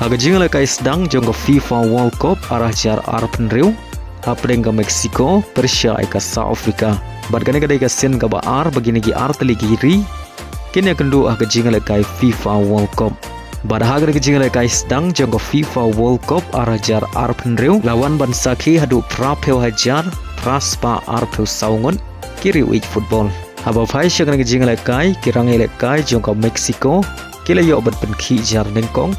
Haga jingle kai sedang jong FIFA World Cup arah jar arpen riu. Hapdeng ke Meksiko, Persia ke South Africa. Badgane kadai ka sen ka baar begini gi arteli giri. Kini akan do haga jingle kai FIFA World Cup. Pada haga ke jingle kai sedang jong FIFA World Cup arah jar arpen riu. Lawan bansaki hadu prapeu hajar praspa arpeu saungon kiri week football. Haba phai syakana ke jingle kai kirang ele kai jong ka Meksiko. Kila yo bat penki jar nengkong.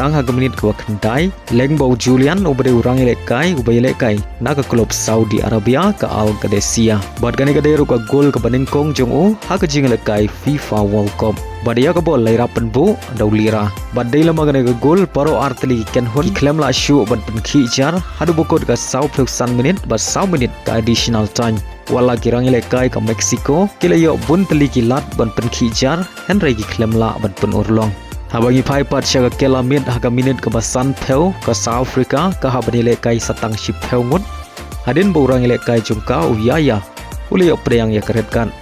Tang haga menit ke wakandai leng bau Julian ubade urang elekai ubay elekai naga klub Saudi Arabia ke Al Qadesiyah. Bad gani kadero ka gol ke banengkong jong o haga jing elekai FIFA World Cup. Badia ka bol lairapan bu daulira. Bad day lama gani ka gol paro arteli ken hun klem la shu bad penki jar hadu bokod ka 90 menit bas 100 menit ka additional time. Wala kirang elekai ke Meksiko kila yo bun teli kilat ban penki jar Henry ki klem la ban pen urlong. Habangi pai pat syaga kelamit haga minit ke basan peu ke South Africa ke habanile kai satang ship peu ngut hadin borang ile kai jungka uyaya uli op yang ya keretkan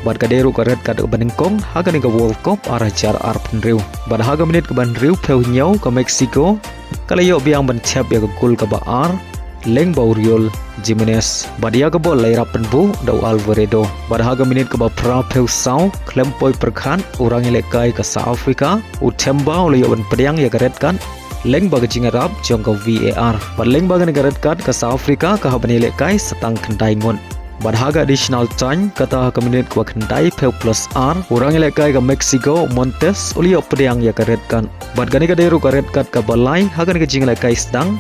bad kaderu keret kad banengkong haga ni ke World Cup arah jar arpen riu bad haga minit ke ban riu peu nyau ke Meksiko kala yo biang ban chap ya ke gol ke baar leng bauriol Jimenez badia ke bol lairapen bu dau Alvaredo pada haga minit ke bapra peu sau klempoi perkhan orang elekai ke South Africa utemba oleh yon pedang ya keretkan leng baga jingarap jong ke VAR pada leng baga negaretkan ke South Africa ke haban elekai setang kendai ngon pada haga additional time kata haga minit ke kendai peu plus R orang elekai ke Meksiko Montes oleh yon pedang ya keretkan pada gani kaderu keretkan ke balai haga ni jingalekai sedang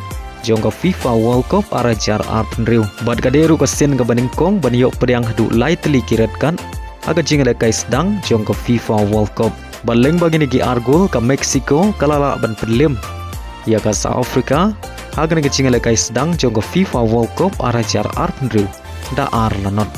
jongka FIFA World Cup arah jar arpen riu. Bad kaderu ke sen ke banengkong baniyok pedang hadu lai teli kiretkan aga jingle kai sedang jongka FIFA World Cup. Baleng bagi nigi argol ke Meksiko kalala ban pedlem. Ya ke South Africa aga nigi jingle kai sedang jongka FIFA World Cup arah jar arpen riu. Da ar lanot.